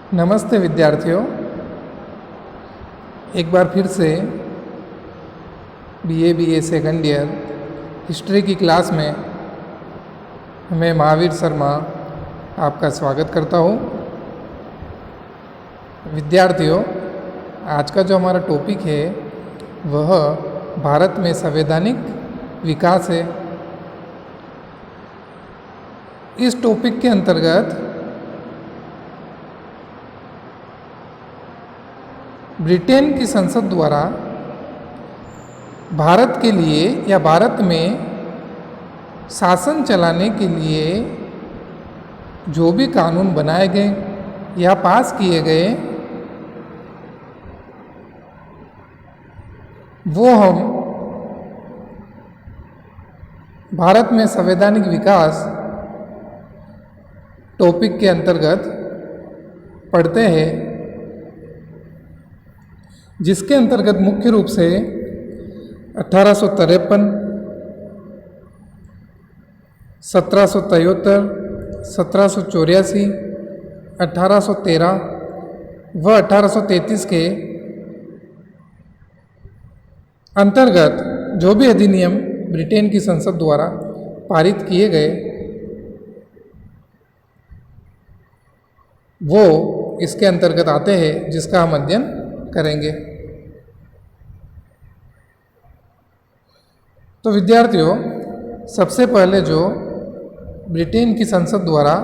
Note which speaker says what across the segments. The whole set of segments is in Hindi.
Speaker 1: नमस्ते विद्यार्थियों, एक बार फिर से बीए सेकंड ईयर हिस्ट्री की क्लास में मैं महावीर शर्मा आपका स्वागत करता हूँ। विद्यार्थियों, आज का जो हमारा टॉपिक है वह भारत में संवैधानिक विकास है। इस टॉपिक के अंतर्गत ब्रिटेन की संसद द्वारा भारत के लिए या भारत में शासन चलाने के लिए जो भी कानून बनाए गए या पास किए गए वो हम भारत में संवैधानिक विकास टॉपिक के अंतर्गत पढ़ते हैं, जिसके अंतर्गत मुख्य रूप से 1853, 1773, 1784, 1813 व 1833 के अंतर्गत जो भी अधिनियम ब्रिटेन की संसद द्वारा पारित किए गए वो इसके अंतर्गत आते हैं, जिसका हम अध्ययन करेंगे। तो विद्यार्थियों, सबसे पहले जो ब्रिटेन की संसद द्वारा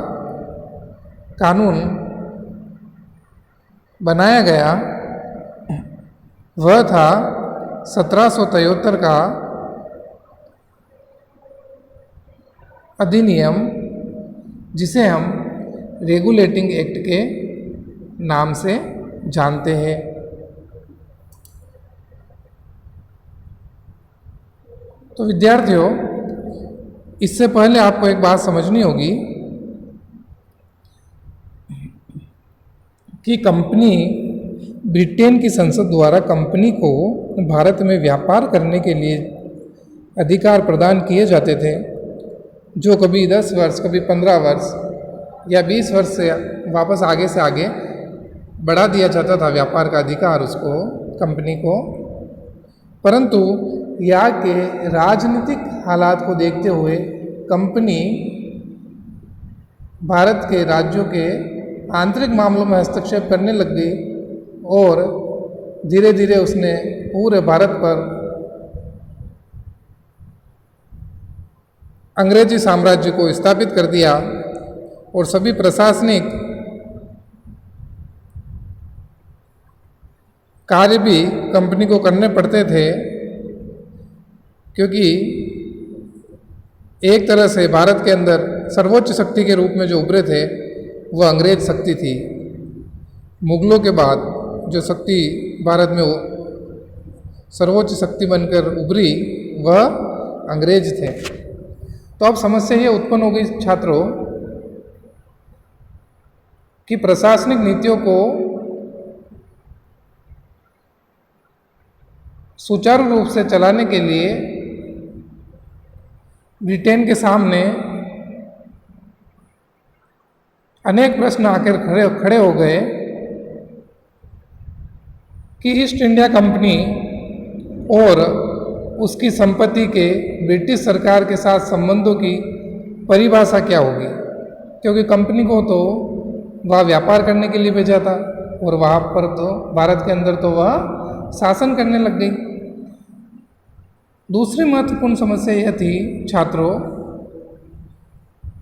Speaker 1: कानून बनाया गया वह था 1773 का अधिनियम, जिसे हम रेगुलेटिंग एक्ट के नाम से जानते हैं। तो विद्यार्थियों, इससे पहले आपको एक बात समझनी होगी कि कंपनी ब्रिटेन की संसद द्वारा कंपनी को भारत में व्यापार करने के लिए अधिकार प्रदान किए जाते थे, जो कभी 10 वर्ष, कभी 15 वर्ष या 20 वर्ष से वापस आगे से आगे बढ़ा दिया जाता था व्यापार का अधिकार उसको, कंपनी को। परंतु यहाँ के राजनीतिक हालात को देखते हुए कंपनी भारत के राज्यों के आंतरिक मामलों में हस्तक्षेप करने लग गई और धीरे धीरे उसने पूरे भारत पर अंग्रेजी साम्राज्य को स्थापित कर दिया और सभी प्रशासनिक कार्य भी कंपनी को करने पड़ते थे, क्योंकि एक तरह से भारत के अंदर सर्वोच्च शक्ति के रूप में जो उभरे थे वह अंग्रेज शक्ति थी। मुगलों के बाद जो शक्ति भारत में सर्वोच्च शक्ति बनकर उभरी वह अंग्रेज थे। तो अब समस्या ये उत्पन्न हो गई छात्रों कि प्रशासनिक नीतियों को सुचारू रूप से चलाने के लिए ब्रिटेन के सामने अनेक प्रश्न आकर खड़े हो गए कि ईस्ट इंडिया कंपनी और उसकी संपत्ति के ब्रिटिश सरकार के साथ संबंधों की परिभाषा क्या होगी, क्योंकि कंपनी को तो वह व्यापार करने के लिए भेजा था और वहाँ पर तो भारत के अंदर तो वह शासन करने लग गई। दूसरी महत्वपूर्ण समस्या यह थी छात्रों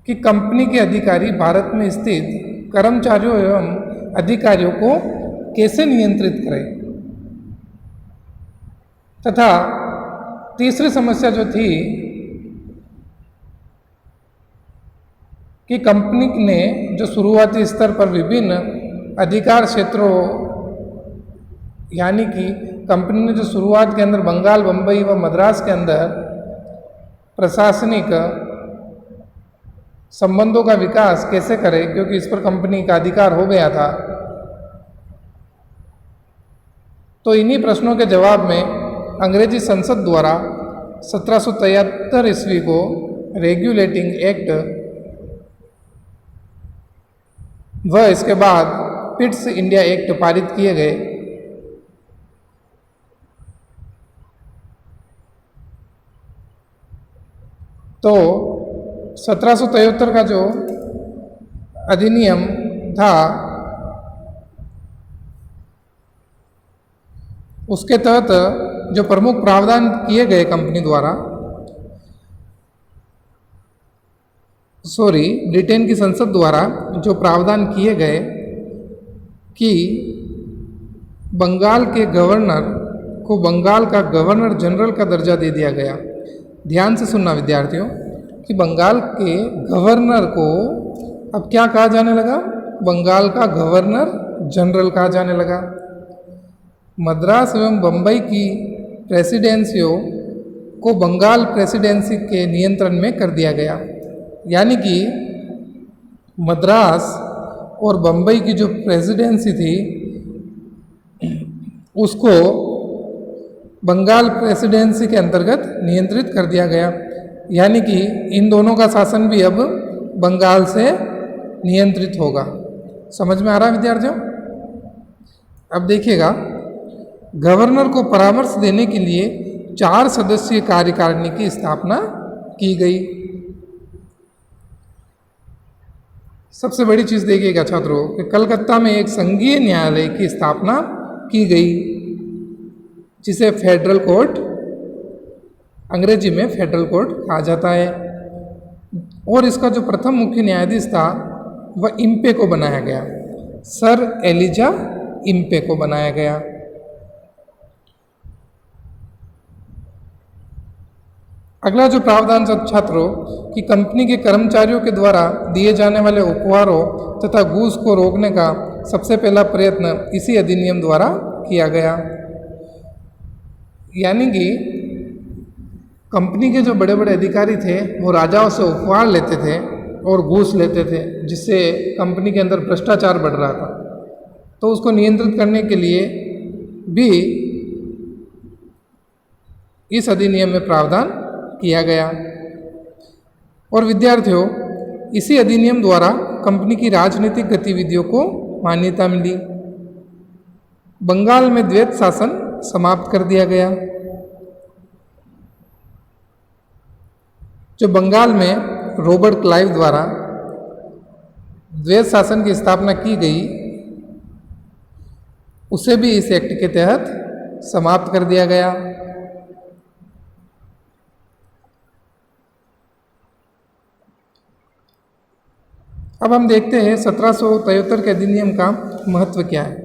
Speaker 1: कि कंपनी के अधिकारी भारत में स्थित कर्मचारियों एवं अधिकारियों को कैसे नियंत्रित करें, तथा तीसरी समस्या जो थी कि कंपनी ने जो शुरुआती स्तर पर विभिन्न अधिकार क्षेत्रों, यानी कि कंपनी ने जो शुरुआत के अंदर बंगाल, बम्बई व मद्रास के अंदर प्रशासनिक संबंधों का विकास कैसे करे, क्योंकि इस पर कंपनी का अधिकार हो गया था। तो इन्हीं प्रश्नों के जवाब में अंग्रेजी संसद द्वारा 1773 ईस्वी को रेगुलेटिंग एक्ट व इसके बाद पिट्स इंडिया एक्ट पारित किए गए, तो 1773 का जो अधिनियम था उसके तहत जो प्रमुख प्रावधान किए गए कंपनी द्वारा, ब्रिटेन की संसद द्वारा जो प्रावधान किए गए कि बंगाल के गवर्नर को बंगाल का गवर्नर जनरल का दर्जा दे दिया गया। ध्यान से सुनना विद्यार्थियों कि बंगाल के गवर्नर को अब क्या कहा जाने लगा, बंगाल का गवर्नर जनरल कहा जाने लगा। मद्रास एवं बम्बई की प्रेसिडेंसियों को बंगाल प्रेसिडेंसी के नियंत्रण में कर दिया गया, यानी कि मद्रास और बम्बई की जो प्रेसिडेंसी थी उसको बंगाल प्रेसिडेंसी के अंतर्गत नियंत्रित कर दिया गया, यानी कि इन दोनों का शासन भी अब बंगाल से नियंत्रित होगा। समझ में आ रहा है विद्यार्थियों? अब देखिएगा, गवर्नर को परामर्श देने के लिए 4 सदस्यीय कार्यकारिणी की स्थापना की गई। सबसे बड़ी चीज़ देखिएगा छात्रों कि कलकत्ता में एक संघीय न्यायालय की स्थापना की गई जिसे फेडरल कोर्ट, अंग्रेजी में फेडरल कोर्ट कहा जाता है, और इसका जो प्रथम मुख्य न्यायाधीश था वह इम्पे को बनाया गया, सर एलिजा इम्पे को बनाया गया। अगला जो प्रावधान छात्रों कि कंपनी के कर्मचारियों के द्वारा दिए जाने वाले उपहारों तथा घूस को रोकने का सबसे पहला प्रयत्न इसी अधिनियम द्वारा किया गया, यानी कि कंपनी के जो बड़े बड़े अधिकारी थे वो राजाओं से उपहार लेते थे और घूस लेते थे, जिससे कंपनी के अंदर भ्रष्टाचार बढ़ रहा था। तो उसको नियंत्रित करने के लिए भी इस अधिनियम में प्रावधान किया गया। और विद्यार्थियों, इसी अधिनियम द्वारा कंपनी की राजनीतिक गतिविधियों को मान्यता मिली। बंगाल में द्वैत शासन समाप्त कर दिया गया। जो बंगाल में रॉबर्ट क्लाइव द्वारा द्वैत शासन की स्थापना की गई, उसे भी इस एक्ट के तहत समाप्त कर दिया गया। अब हम देखते हैं 1773 के अधिनियम का महत्व क्या है।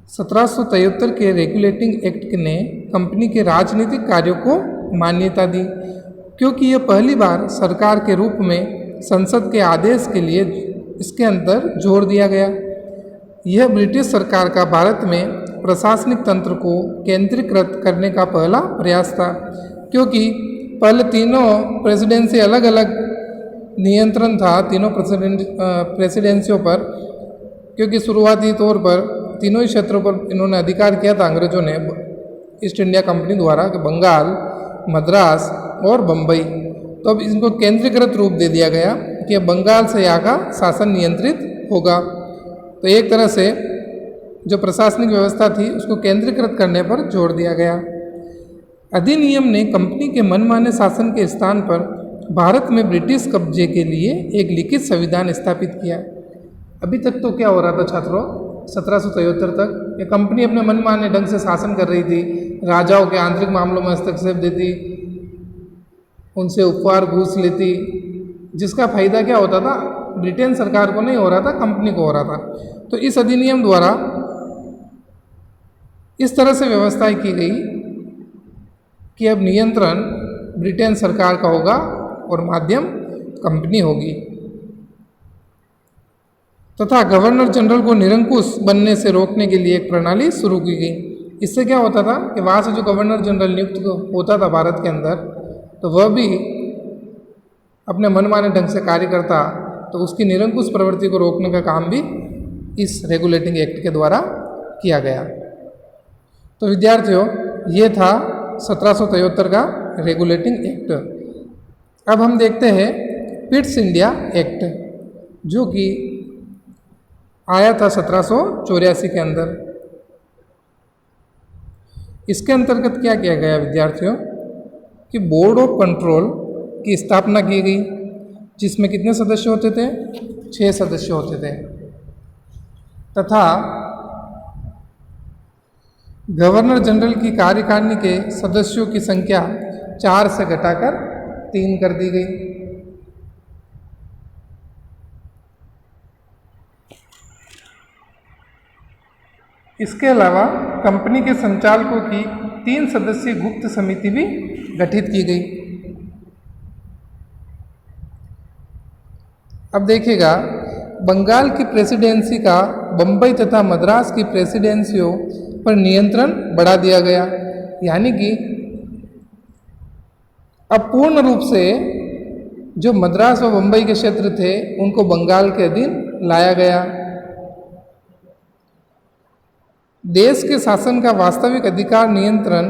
Speaker 1: 1773 के रेगुलेटिंग एक्ट ने कंपनी के राजनीतिक कार्यों को मान्यता दी, क्योंकि यह पहली बार सरकार के रूप में संसद के आदेश के लिए इसके अंदर जोर दिया गया। यह ब्रिटिश सरकार का भारत में प्रशासनिक तंत्र को केंद्रीकृत करने का पहला प्रयास था, क्योंकि पहले तीनों प्रेसिडेंसी अलग अलग नियंत्रण था तीनों प्रेसिडेंसियों पर, क्योंकि शुरुआती तौर पर तीनों ही क्षेत्रों पर इन्होंने अधिकार किया था अंग्रेजों ने ईस्ट इंडिया कंपनी द्वारा, कि बंगाल, मद्रास और बम्बई। तो अब इनको केंद्रीकृत रूप दे दिया गया कि बंगाल से यहाँ का शासन नियंत्रित होगा। तो एक तरह से जो प्रशासनिक व्यवस्था थी उसको केंद्रीकृत करने पर जोर दिया गया। अधिनियम ने कंपनी के मनमाने शासन के स्थान पर भारत में ब्रिटिश कब्जे के लिए एक लिखित संविधान स्थापित किया। अभी तक तो क्या हो रहा था छात्रों, 1773 तक ये कंपनी अपने मनमाने ढंग से शासन कर रही थी, राजाओं के आंतरिक मामलों में हस्तक्षेप देती, उनसे उपहार घूस लेती, जिसका फायदा क्या होता था, ब्रिटेन सरकार को नहीं हो रहा था, कंपनी को हो रहा था। तो इस अधिनियम द्वारा इस तरह से व्यवस्थाएं की गई कि अब नियंत्रण ब्रिटेन सरकार का होगा और माध्यम कंपनी होगी, तथा गवर्नर जनरल को निरंकुश बनने से रोकने के लिए एक प्रणाली शुरू की गई। इससे क्या होता था कि वहाँ से जो गवर्नर जनरल नियुक्त होता था भारत के अंदर, तो वह भी अपने मनमाने ढंग से कार्य करता, तो उसकी निरंकुश प्रवृत्ति को रोकने का काम भी इस रेगुलेटिंग एक्ट के द्वारा किया गया। तो विद्यार्थियों, ये था 1773 का रेगुलेटिंग एक्ट। अब हम देखते हैं पिट्स इंडिया एक्ट, जो कि आया था 1784 के अंदर। इसके अंतर्गत क्या किया गया विद्यार्थियों कि बोर्ड ऑफ कंट्रोल की स्थापना की गई, जिसमें कितने सदस्य होते थे? 6 सदस्य होते थे, तथा गवर्नर जनरल की कार्यकारिणी के सदस्यों की संख्या 4 से घटाकर 3 कर दी गई। इसके अलावा कंपनी के संचालकों की 3 सदस्यीय गुप्त समिति भी गठित की गई। अब देखिएगा, बंगाल की प्रेसिडेंसी का बंबई तथा मद्रास की प्रेसिडेंसियों पर नियंत्रण बढ़ा दिया गया, यानी कि अब पूर्ण रूप से जो मद्रास और बंबई के क्षेत्र थे उनको बंगाल के अधीन लाया गया। देश के शासन का वास्तविक अधिकार नियंत्रण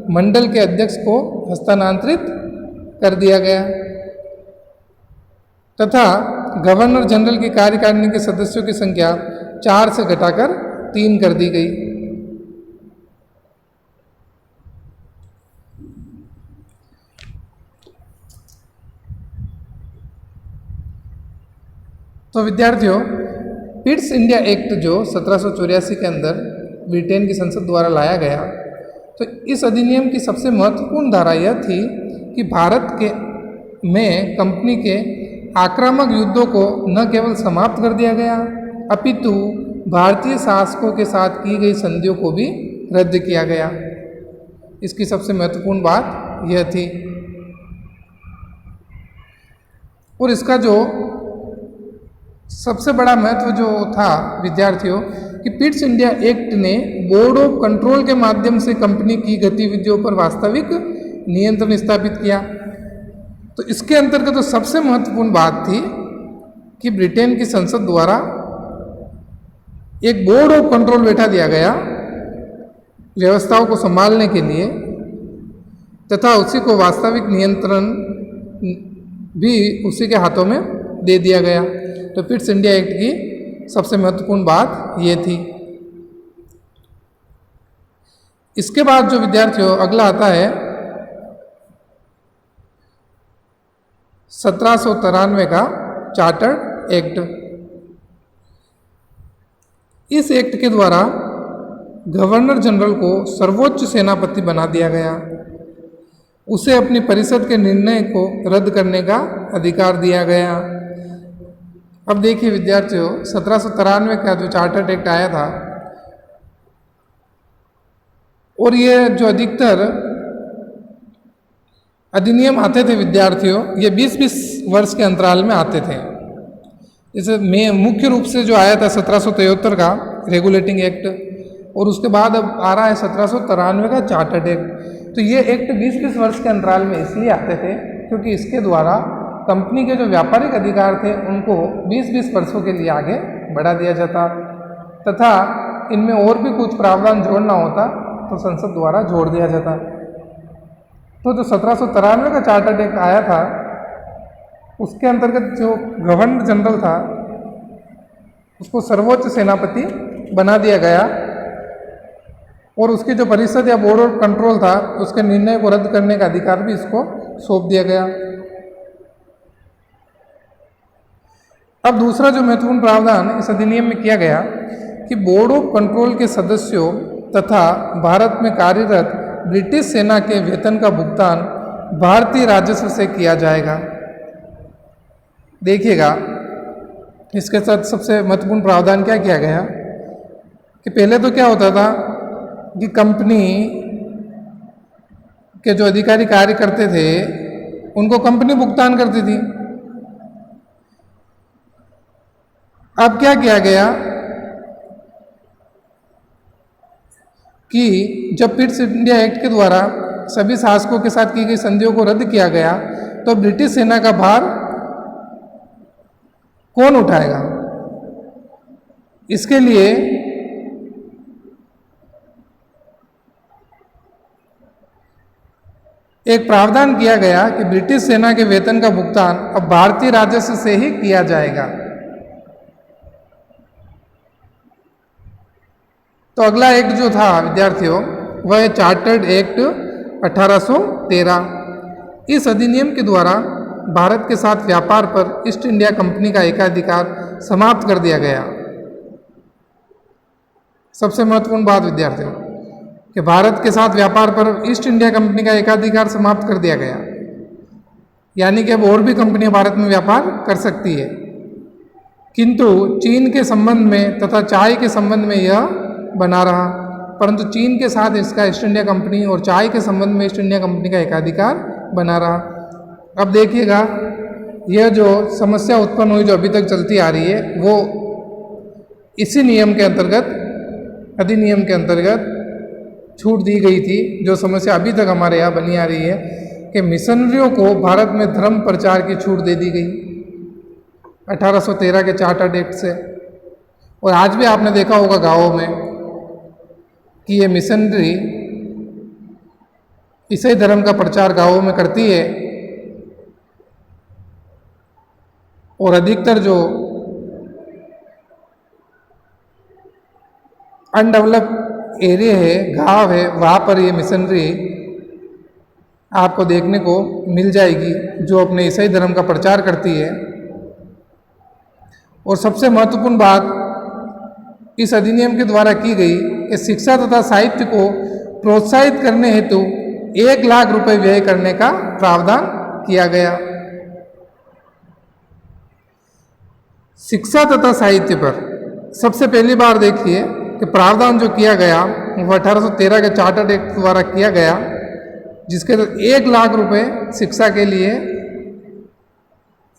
Speaker 1: मंडल के अध्यक्ष को हस्तांतरित कर दिया गया, तथा गवर्नर जनरल की कार्यकारिणी के सदस्यों की संख्या 4 से घटाकर 3 कर दी गई। तो विद्यार्थियों, पिट्स इंडिया एक्ट जो 1784 के अंदर ब्रिटेन की संसद द्वारा लाया गया, तो इस अधिनियम की सबसे महत्वपूर्ण धारा यह थी कि भारत के में कंपनी के आक्रामक युद्धों को न केवल समाप्त कर दिया गया, अपितु भारतीय शासकों के साथ की गई संधियों को भी रद्द किया गया। इसकी सबसे महत्वपूर्ण बात यह थी। और इसका जो सबसे बड़ा महत्व जो था विद्यार्थियों कि पिट्स इंडिया एक्ट ने बोर्ड ऑफ कंट्रोल के माध्यम से कंपनी की गतिविधियों पर वास्तविक नियंत्रण स्थापित किया। तो इसके अंतर्गत तो सबसे महत्वपूर्ण बात थी कि ब्रिटेन की संसद द्वारा एक बोर्ड ऑफ कंट्रोल बैठा दिया गया व्यवस्थाओं को संभालने के लिए, तथा उसी को वास्तविक नियंत्रण भी उसी के हाथों में दे दिया गया। तो पिट्स इंडिया एक्ट की सबसे महत्वपूर्ण बात ये थी। इसके बाद जो विद्यार्थियों अगला आता है 1793 का चार्टर्ड एक्ट। इस एक्ट के द्वारा गवर्नर जनरल को सर्वोच्च सेनापति बना दिया गया। उसे अपनी परिषद के निर्णय को रद्द करने का अधिकार दिया गया। अब देखिए विद्यार्थियों, 1793 का जो चार्टर्ड एक्ट आया था, और ये जो अधिकतर अधिनियम आते थे विद्यार्थियों, ये 20-20 वर्ष के अंतराल में आते थे। जैसे मुख्य रूप से जो आया था 1773 का रेगुलेटिंग एक्ट, और उसके बाद अब आ रहा है 1793 का चार्टर्ड एक्ट। तो ये एक्ट 20-20 वर्ष के अंतराल में इसलिए आते थे क्योंकि इसके द्वारा कंपनी के जो व्यापारिक अधिकार थे उनको 20-20 वर्षों के लिए आगे बढ़ा दिया जाता, तथा इनमें और भी कुछ प्रावधान जोड़ना होता तो संसद द्वारा जोड़ दिया जाता। तो जो 1793 का चार्टर्ड एक्ट आया था, उसके अंतर्गत जो गवर्नर जनरल था उसको सर्वोच्च सेनापति बना दिया गया, और उसकी जो परिषद या बोर्ड ऑफ कंट्रोल था उसके निर्णय को रद्द करने का अधिकार भी इसको सौंप दिया गया। अब दूसरा जो महत्वपूर्ण प्रावधान इस अधिनियम में किया गया कि बोर्ड ऑफ कंट्रोल के सदस्यों तथा भारत में कार्यरत ब्रिटिश सेना के वेतन का भुगतान भारतीय राजस्व से किया जाएगा। देखिएगा, इसके साथ सबसे महत्वपूर्ण प्रावधान क्या किया गया कि पहले तो क्या होता था कि कंपनी के जो अधिकारी कार्य करते थे उनको कंपनी भुगतान करती थी। अब क्या किया गया कि जब पिट्स इंडिया एक्ट के द्वारा सभी शासकों के साथ की गई संधियों को रद्द किया गया, तो ब्रिटिश सेना का भार कौन उठाएगा? इसके लिए एक प्रावधान किया गया कि ब्रिटिश सेना के वेतन का भुगतान अब भारतीय राजस्व से ही किया जाएगा। तो अगला एक्ट जो था विद्यार्थियों वह है चार्टर्ड एक्ट 1813। इस अधिनियम के द्वारा भारत के साथ व्यापार पर ईस्ट इंडिया कंपनी का एकाधिकार समाप्त कर दिया गया। सबसे महत्वपूर्ण बात विद्यार्थियों कि भारत के साथ व्यापार पर ईस्ट इंडिया कंपनी का एकाधिकार समाप्त कर दिया गया, यानी कि अब और भी कंपनियां भारत में व्यापार कर सकती है, किंतु चीन के संबंध में तथा चाय के संबंध में यह बना रहा। परंतु चीन के साथ इसका ईस्ट इंडिया कंपनी और चाय के संबंध में ईस्ट इंडिया कंपनी का एकाधिकार बना रहा। अब देखिएगा यह जो समस्या उत्पन्न हुई जो अभी तक चलती आ रही है वो इसी नियम के अंतर्गत, अधिनियम के अंतर्गत छूट दी गई थी। जो समस्या अभी तक हमारे यहाँ बनी आ रही है कि मिशनरियों को भारत में धर्म प्रचार की छूट दे दी गई 1813 के चार्टर्ड एक्ट से। और आज भी आपने देखा होगा गाँवों में कि ये मिशनरी ईसाई धर्म का प्रचार गाँवों में करती है, और अधिकतर जो अनडेवलप्ड एरिया है, गांव है, वहाँ पर ये मिशनरी आपको देखने को मिल जाएगी जो अपने ईसाई धर्म का प्रचार करती है। और सबसे महत्वपूर्ण बात इस अधिनियम के द्वारा की गई कि शिक्षा तथा साहित्य को प्रोत्साहित करने हेतु 1 लाख रुपए व्यय करने का प्रावधान किया गया। शिक्षा तथा साहित्य पर सबसे पहली बार देखिए कि प्रावधान जो किया गया वो 1813 के चार्टर्ड एक्ट द्वारा किया गया, जिसके तहत 1 लाख रुपए शिक्षा के लिए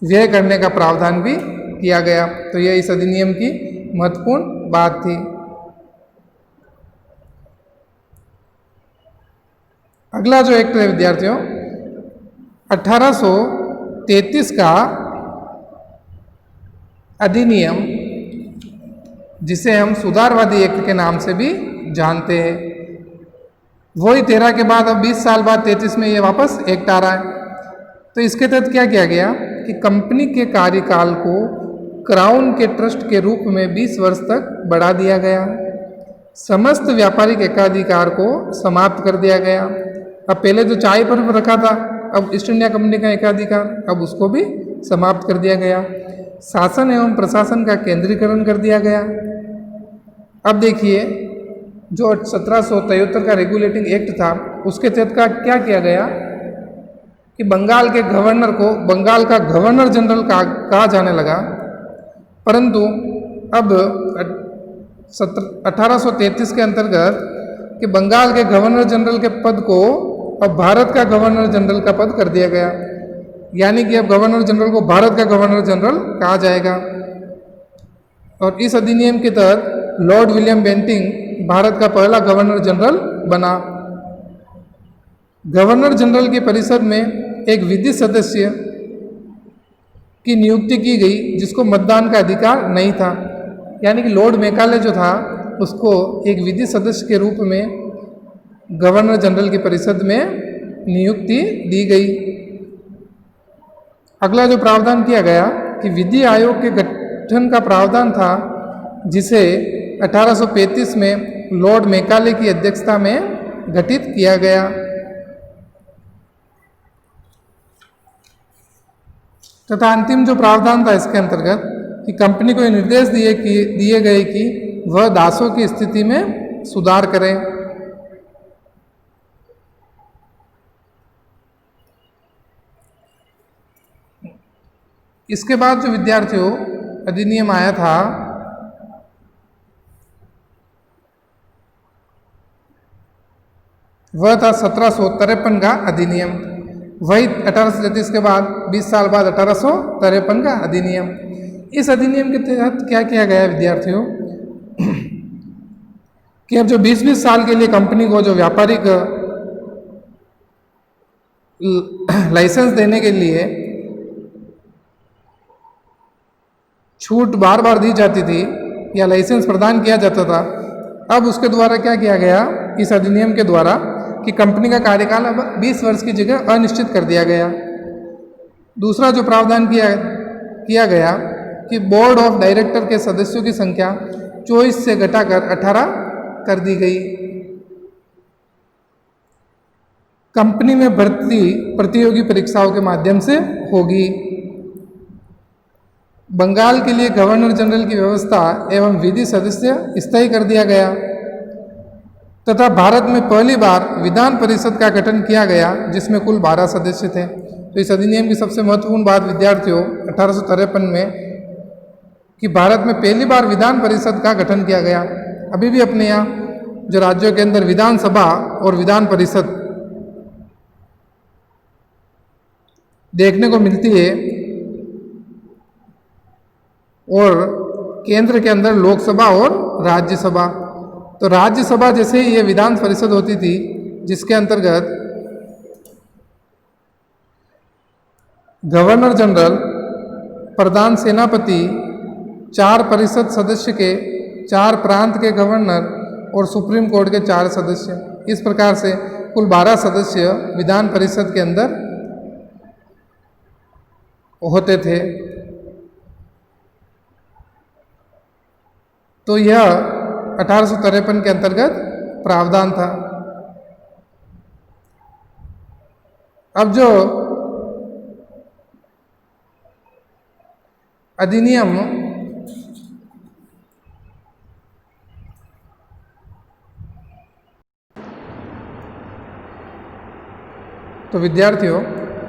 Speaker 1: व्यय करने का प्रावधान भी किया गया। तो यह इस अधिनियम की महत्वपूर्ण बात थी। अगला जो एक्ट है विद्यार्थियों 1833 का अधिनियम, जिसे हम सुधारवादी एक्ट के नाम से भी जानते हैं। वही 13 के बाद अब 20 साल बाद 33 में ये वापस एक्ट आ रहा है। तो इसके तहत क्या किया गया कि कंपनी के कार्यकाल को क्राउन के ट्रस्ट के रूप में 20 वर्ष तक बढ़ा दिया गया। समस्त व्यापारिक एकाधिकार को समाप्त कर दिया गया। अब पहले तो चाय पर रखा था, अब ईस्ट इंडिया कंपनी का एकाधिकार, अब उसको भी समाप्त कर दिया गया। शासन एवं प्रशासन का केंद्रीकरण कर दिया गया। अब देखिए जो 1773 का रेगुलेटिंग एक्ट था उसके तहत का क्या किया गया कि बंगाल के गवर्नर को बंगाल का गवर्नर जनरल कहा जाने लगा, परंतु अब 1833 के अंतर्गत कि बंगाल के गवर्नर जनरल के पद को अब भारत का गवर्नर जनरल का पद कर दिया गया, यानी कि अब गवर्नर जनरल को भारत का गवर्नर जनरल कहा जाएगा। और इस अधिनियम के तहत लॉर्ड विलियम बेंटिंग भारत का पहला गवर्नर जनरल बना। गवर्नर जनरल की परिषद में एक विधि सदस्य की नियुक्ति की गई जिसको मतदान का अधिकार नहीं था, यानी कि लॉर्ड मैकाले जो था उसको एक विधि सदस्य के रूप में गवर्नर जनरल की परिषद में नियुक्ति दी गई। अगला जो प्रावधान किया गया कि विधि आयोग के गठन का प्रावधान था, जिसे 1835 में लॉर्ड मैकाले की अध्यक्षता में गठित किया गया। तथा अंतिम जो प्रावधान था इसके अंतर्गत कि कंपनी को ये निर्देश दिए गए कि वह दासों की स्थिति में सुधार करें। इसके बाद जो विद्यार्थियों अधिनियम आया था वह था 1753 का अधिनियम। वही 1833 के बाद 20 साल बाद 1853 का अधिनियम। इस अधिनियम के तहत क्या किया गया विद्यार्थियों कि अब जो 20-20 साल के लिए कंपनी को जो व्यापारिक लाइसेंस देने के लिए छूट बार बार दी जाती थी या लाइसेंस प्रदान किया जाता था, अब उसके द्वारा क्या किया गया इस अधिनियम के द्वारा कि कंपनी का कार्यकाल अब 20 वर्ष की जगह अनिश्चित कर दिया गया। दूसरा जो प्रावधान किया गया कि बोर्ड ऑफ डायरेक्टर के सदस्यों की संख्या 24 से घटाकर 18 कर दी गई। कंपनी में भर्ती प्रतियोगी परीक्षाओं के माध्यम से होगी। बंगाल के लिए गवर्नर जनरल की व्यवस्था एवं विधि सदस्य स्थायी कर दिया गया तथा भारत में पहली बार विधान परिषद का गठन किया गया जिसमें कुल 12 सदस्य थे। तो इस अधिनियम की सबसे महत्वपूर्ण बात विद्यार्थियों 1853 में कि भारत में पहली बार विधान परिषद का गठन किया गया। अभी भी अपने यहाँ जो राज्यों के अंदर विधानसभा और विधान परिषद देखने को मिलती है और केंद्र के अंदर लोकसभा और राज्यसभा। तो राज्यसभा जैसे ही ये विधान परिषद होती थी जिसके अंतर्गत गवर्नर जनरल, प्रधान सेनापति, 4 परिषद सदस्य के 4 प्रांत के गवर्नर और सुप्रीम कोर्ट के 4 सदस्य, इस प्रकार से कुल 12 सदस्य विधान परिषद के अंदर होते थे। तो यह 1853 के अंतर्गत प्रावधान था। अब जो अधिनियम तो विद्यार्थियों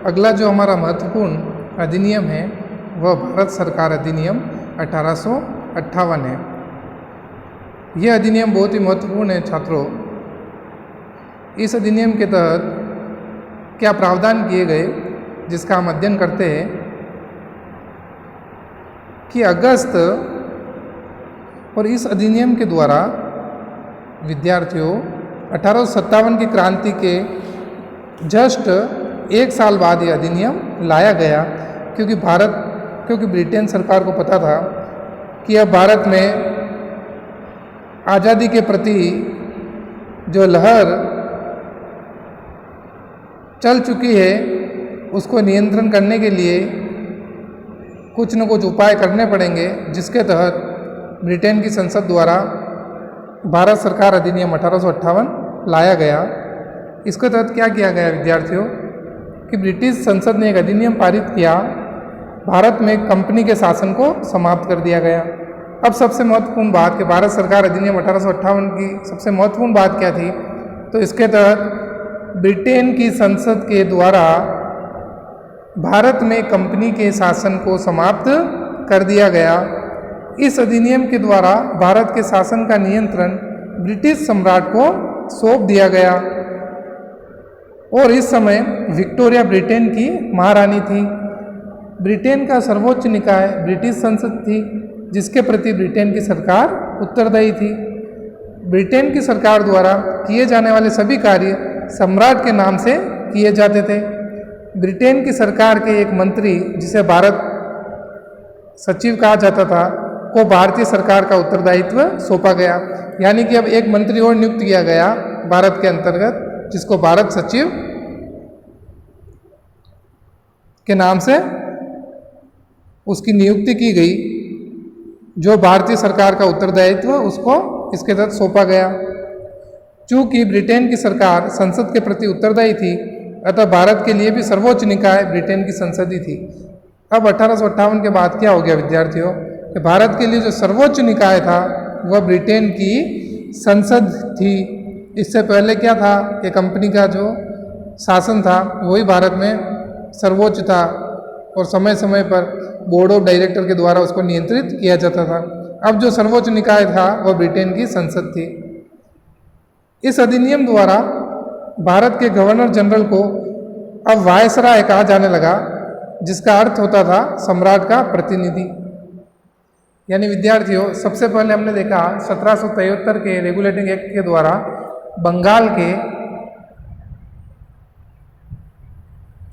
Speaker 1: अगला जो हमारा महत्वपूर्ण अधिनियम है वह भारत सरकार अधिनियम 1858 है। यह अधिनियम बहुत ही महत्वपूर्ण है छात्रों। इस अधिनियम के तहत क्या प्रावधान किए गए जिसका हम अध्ययन करते हैं कि अगस्त और इस अधिनियम के द्वारा विद्यार्थियों 1857 की क्रांति के जस्ट 1 साल बाद यह अधिनियम लाया गया क्योंकि ब्रिटेन सरकार को पता था कि अब भारत में आज़ादी के प्रति जो लहर चल चुकी है उसको नियंत्रण करने के लिए कुछ न कुछ उपाय करने पड़ेंगे, जिसके तहत ब्रिटेन की संसद द्वारा भारत सरकार अधिनियम 1858 लाया गया। इसके तहत क्या किया गया विद्यार्थियों कि ब्रिटिश संसद ने एक अधिनियम पारित किया, भारत में कंपनी के शासन को समाप्त कर दिया गया। अब सबसे महत्वपूर्ण बात कि भारत सरकार अधिनियम 1858 की सबसे महत्वपूर्ण बात क्या थी, तो इसके तहत ब्रिटेन की संसद के द्वारा भारत में कंपनी के शासन को समाप्त कर दिया गया। इस अधिनियम के द्वारा भारत के शासन का नियंत्रण ब्रिटिश सम्राट को सौंप दिया गया और इस समय विक्टोरिया ब्रिटेन की महारानी थी। ब्रिटेन का सर्वोच्च निकाय ब्रिटिश संसद थी जिसके प्रति ब्रिटेन की सरकार उत्तरदायी थी। ब्रिटेन की सरकार द्वारा किए जाने वाले सभी कार्य सम्राट के नाम से किए जाते थे। ब्रिटेन की सरकार के एक मंत्री जिसे भारत सचिव कहा जाता था को भारतीय सरकार का उत्तरदायित्व सौंपा गया, यानी कि अब एक मंत्री और नियुक्त किया गया भारत के अंतर्गत जिसको भारत सचिव के नाम से उसकी नियुक्ति की गई, जो भारतीय सरकार का उत्तरदायित्व उसको इसके तहत सौंपा गया। चूंकि ब्रिटेन की सरकार संसद के प्रति उत्तरदायी थी अतः भारत के लिए भी सर्वोच्च निकाय ब्रिटेन की संसद ही थी। अब 1858 के बाद क्या हो गया विद्यार्थियों कि भारत के लिए जो सर्वोच्च निकाय था वह ब्रिटेन की संसद थी। इससे पहले क्या था कि कंपनी का जो शासन था वही भारत में सर्वोच्च था और समय समय पर बोर्ड ऑफ डायरेक्टर के द्वारा उसको नियंत्रित किया जाता था। अब जो सर्वोच्च निकाय था वह ब्रिटेन की संसद थी। इस अधिनियम द्वारा भारत के गवर्नर जनरल को अब वायसराय कहा जाने लगा, जिसका अर्थ होता था सम्राट का प्रतिनिधि। यानी विद्यार्थियों सबसे पहले हमने देखा 1773 के रेगुलेटिंग एक्ट के द्वारा बंगाल के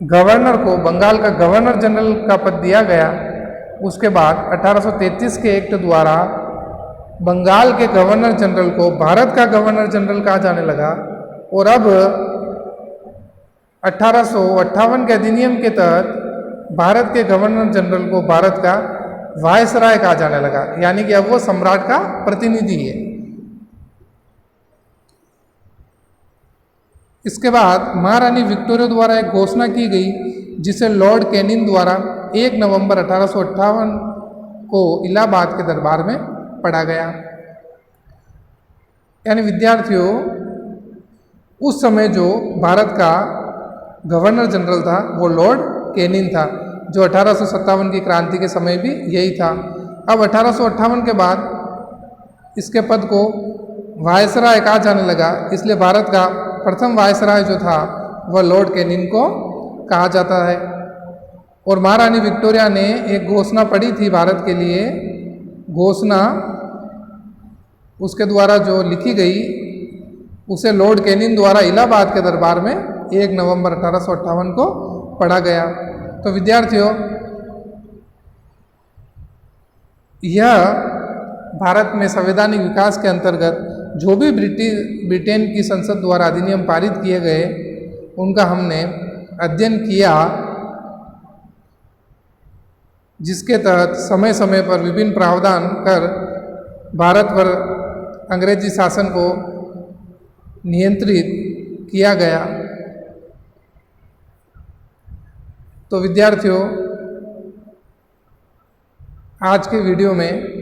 Speaker 1: गवर्नर को बंगाल का गवर्नर जनरल का पद दिया गया। उसके बाद 1833 के एक्ट द्वारा बंगाल के गवर्नर जनरल को भारत का गवर्नर जनरल कहा जाने लगा और अब 1858 के अधिनियम के तहत भारत के गवर्नर जनरल को भारत का वायसराय कहा जाने लगा, यानी कि अब वो सम्राट का प्रतिनिधि है। इसके बाद महारानी विक्टोरिया द्वारा एक घोषणा की गई जिसे लॉर्ड कैनिंग द्वारा 1 नवंबर 1858 को इलाहाबाद के दरबार में पढ़ा गया। यानी विद्यार्थियों, उस समय जो भारत का गवर्नर जनरल था वो लॉर्ड कैनिंग था, जो 1857 की क्रांति के समय भी यही था। अब 1858 के बाद इसके पद को वायसराय कहा जाने लगा, इसलिए भारत का प्रथम वायसराय जो था वह लॉर्ड कैनिंग को कहा जाता है। और महारानी विक्टोरिया ने एक घोषणा पढ़ी थी भारत के लिए, घोषणा उसके द्वारा जो लिखी गई उसे लॉर्ड कैनिंग द्वारा इलाहाबाद के दरबार में 1 नवंबर 1858 को पढ़ा गया। तो विद्यार्थियों, यह भारत में संवैधानिक विकास के अंतर्गत जो भी ब्रिटेन की संसद द्वारा अधिनियम पारित किए गए उनका हमने अध्ययन किया, जिसके तहत समय समय पर विभिन्न प्रावधान कर भारत पर अंग्रेजी शासन को नियंत्रित किया गया। तो विद्यार्थियों, आज के वीडियो में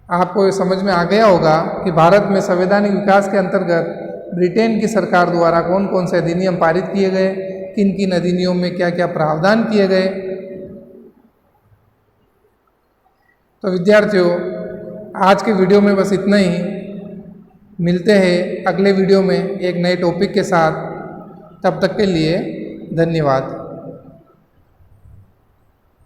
Speaker 1: आपको ये समझ में आ गया होगा कि भारत में संवैधानिक विकास के अंतर्गत ब्रिटेन की सरकार द्वारा कौन कौन से अधिनियम पारित किए गए, किन किन अधिनियम में क्या क्या प्रावधान किए गए। तो विद्यार्थियों, आज के वीडियो में बस इतना ही। मिलते हैं अगले वीडियो में एक नए टॉपिक के साथ। तब तक के लिए धन्यवाद।